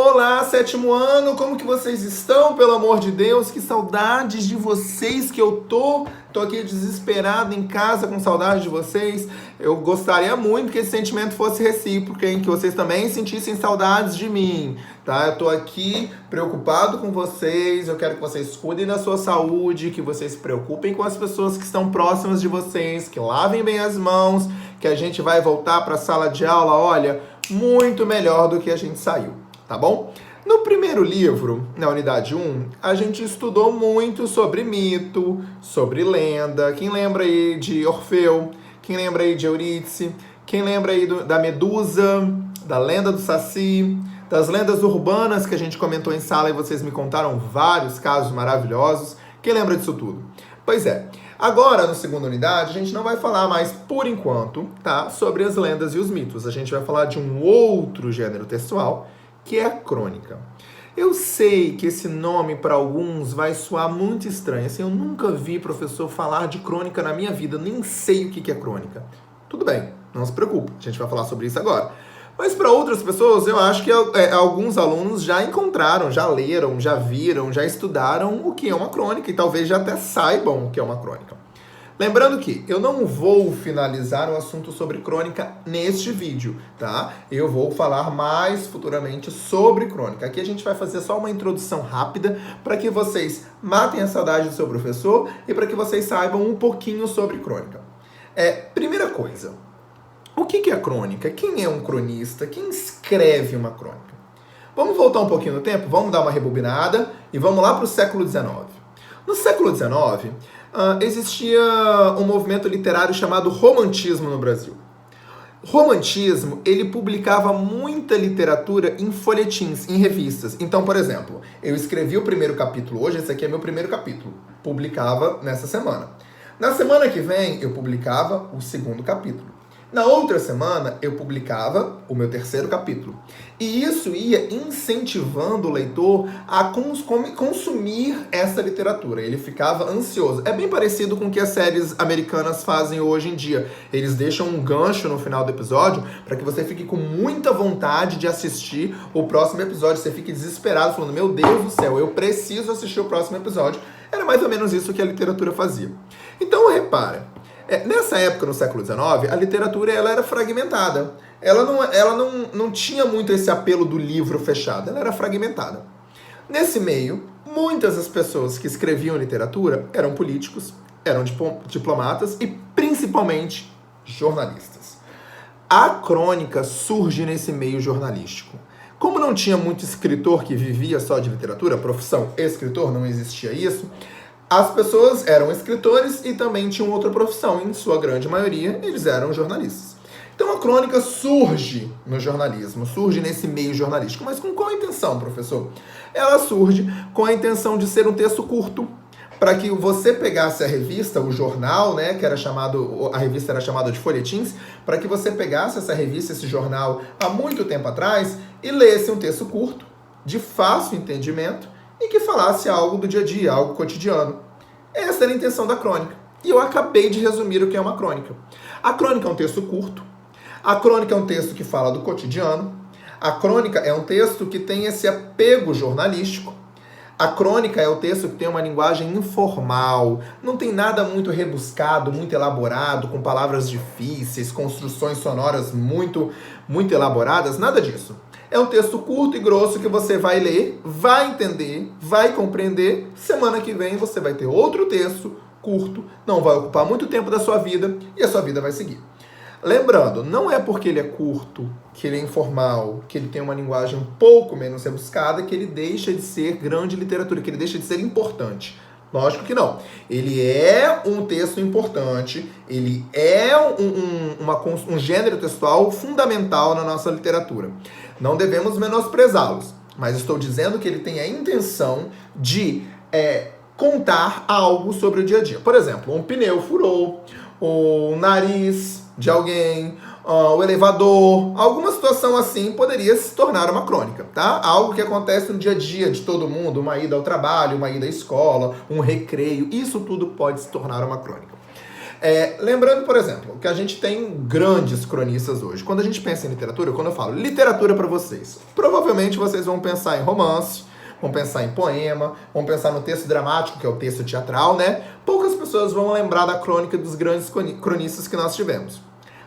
Olá, sétimo ano, como que vocês estão? Pelo amor de Deus, que saudades de vocês que eu tô aqui desesperado em casa com saudade de vocês. Eu gostaria muito que esse sentimento fosse recíproco, hein? Que vocês também sentissem saudades de mim, tá? Eu tô aqui preocupado com vocês, eu quero que vocês cuidem da sua saúde, que vocês se preocupem com as pessoas que estão próximas de vocês, que lavem bem as mãos, que a gente vai voltar para a sala de aula, olha, muito melhor do que a gente saiu. Tá bom? No primeiro livro, na unidade 1, a gente estudou muito sobre mito, sobre lenda. Quem lembra aí de Orfeu? Quem lembra aí de Eurídice? Quem lembra aí da Medusa, da lenda do Saci, das lendas urbanas que a gente comentou em sala e vocês me contaram vários casos maravilhosos? Quem lembra disso tudo? Pois é. Agora, na segunda unidade, a gente não vai falar mais, por enquanto, tá, sobre as lendas e os mitos. A gente vai falar de um outro gênero textual, que é a crônica. Eu sei que esse nome para alguns vai soar muito estranho. Assim, eu nunca vi professor falar de crônica na minha vida, nem sei o que é crônica. Tudo bem, não se preocupe, a gente vai falar sobre isso agora. Mas para outras pessoas, eu acho que alguns alunos já encontraram, já leram, já viram, já estudaram o que é uma crônica e talvez já até saibam o que é uma crônica. Lembrando que eu não vou finalizar o assunto sobre crônica neste vídeo, tá? Eu vou falar mais futuramente sobre crônica. Aqui a gente vai fazer só uma introdução rápida para que vocês matem a saudade do seu professor e para que vocês saibam um pouquinho sobre crônica. Primeira coisa, o que é crônica? Quem é um cronista? Quem escreve uma crônica? Vamos voltar um pouquinho no tempo? Vamos dar uma rebobinada e vamos lá para o século XIX. No século XIX, existia um movimento literário chamado romantismo no Brasil. Romantismo, ele publicava muita literatura em folhetins, em revistas. Então, por exemplo, eu escrevi o primeiro capítulo hoje, esse aqui é meu primeiro capítulo. Publicava nessa semana. Na semana que vem, eu publicava o segundo capítulo. Na outra semana, eu publicava o meu terceiro capítulo. E isso ia incentivando o leitor a consumir essa literatura. Ele ficava ansioso. É bem parecido com o que as séries americanas fazem hoje em dia. Eles deixam um gancho no final do episódio para que você fique com muita vontade de assistir o próximo episódio. Você fique desesperado, falando, meu Deus do céu, eu preciso assistir o próximo episódio. Era mais ou menos isso que a literatura fazia. Então, repara. Nessa época, no século XIX, a literatura ela era fragmentada. Ela não tinha muito esse apelo do livro fechado, ela era fragmentada. Nesse meio, muitas das pessoas que escreviam literatura eram políticos, eram diplomatas e, principalmente, jornalistas. A crônica surge nesse meio jornalístico. Como não tinha muito escritor que vivia só de literatura, a profissão escritor, não existia isso, as pessoas eram escritores e também tinham outra profissão. Em sua grande maioria, eles eram jornalistas. Então, a crônica surge no jornalismo, surge nesse meio jornalístico. Mas com qual intenção, professor? Ela surge com a intenção de ser um texto curto, para que você pegasse a revista, o jornal, né, a revista era chamada de folhetins, para que você pegasse essa revista, esse jornal, há muito tempo atrás, e lesse um texto curto, de fácil entendimento, e que falasse algo do dia a dia, algo cotidiano. Essa era a intenção da crônica. E eu acabei de resumir o que é uma crônica. A crônica é um texto curto. A crônica é um texto que fala do cotidiano. A crônica é um texto que tem esse apego jornalístico. A crônica é o texto que tem uma linguagem informal. Não tem nada muito rebuscado, muito elaborado, com palavras difíceis, construções sonoras muito elaboradas, nada disso. É um texto curto e grosso que você vai ler, vai entender, vai compreender. Semana que vem você vai ter outro texto curto, não vai ocupar muito tempo da sua vida e a sua vida vai seguir. Lembrando, não é porque ele é curto, que ele é informal, que ele tem uma linguagem um pouco menos rebuscada, que ele deixa de ser grande literatura, que ele deixa de ser importante. Lógico que não. Ele é um texto importante, ele é um gênero textual fundamental na nossa literatura. Não devemos menosprezá-los, mas estou dizendo que ele tem a intenção de contar algo sobre o dia a dia. Por exemplo, um pneu furou, o nariz de alguém, o elevador, alguma situação assim poderia se tornar uma crônica, tá? Algo que acontece no dia a dia de todo mundo, uma ida ao trabalho, uma ida à escola, um recreio, isso tudo pode se tornar uma crônica. Lembrando, por exemplo, que a gente tem grandes cronistas hoje. Quando a gente pensa em literatura, quando eu falo literatura para vocês, provavelmente vocês vão pensar em romance, vão pensar em poema, vão pensar no texto dramático, que é o texto teatral, né? Poucas pessoas vão lembrar da crônica dos grandes cronistas que nós tivemos.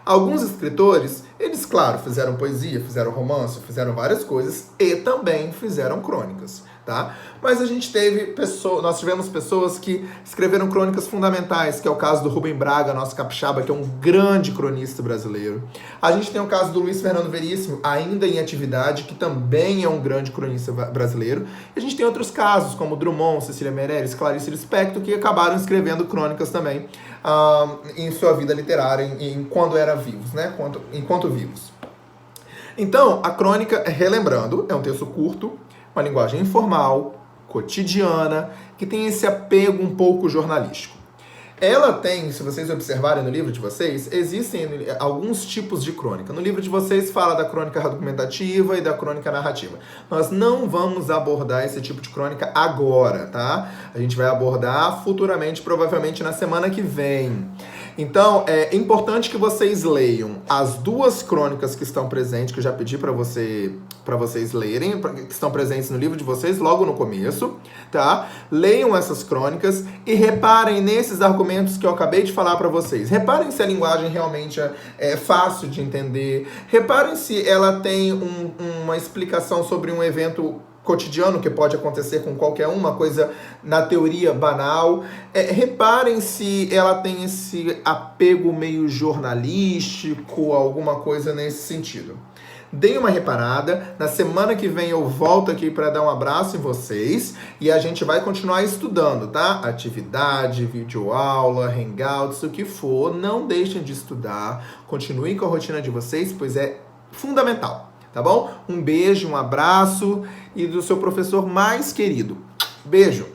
Alguns escritores, eles, claro, fizeram poesia, fizeram romance, fizeram várias coisas e também fizeram crônicas, tá? Mas nós tivemos pessoas que escreveram crônicas fundamentais, que é o caso do Rubem Braga, nosso capixaba, que é um grande cronista brasileiro. A gente tem o caso do Luiz Fernando Veríssimo, ainda em atividade, que também é um grande cronista brasileiro. E a gente tem outros casos, como Drummond, Cecília Meirelles, Clarice Lispector, que acabaram escrevendo crônicas também em sua vida literária, quando eram vivos, né? Enquanto vivos. Então, a crônica, relembrando, é um texto curto, uma linguagem informal, cotidiana, que tem esse apego um pouco jornalístico. Ela tem, se vocês observarem no livro de vocês, existem alguns tipos de crônica. No livro de vocês fala da crônica argumentativa e da crônica narrativa. Nós não vamos abordar esse tipo de crônica agora, tá? A gente vai abordar futuramente, provavelmente na semana que vem. Então, é importante que vocês leiam as duas crônicas que estão presentes, que eu já pedi para vocês lerem, que estão presentes no livro de vocês logo no começo, tá? Leiam essas crônicas e reparem nesses argumentos que eu acabei de falar para vocês. Reparem se a linguagem realmente é fácil de entender. Reparem se ela tem uma explicação sobre um evento cotidiano que pode acontecer com qualquer uma coisa na teoria banal. Reparem se ela tem esse apego meio jornalístico, alguma coisa nesse sentido. Deem uma reparada. Na semana que vem eu volto aqui para dar um abraço em vocês e a gente vai continuar estudando, tá? Atividade, videoaula, hangouts, o que for. Não deixem de estudar. Continuem com a rotina de vocês, pois é fundamental. Tá bom? Um beijo, um abraço e do seu professor mais querido. Beijo!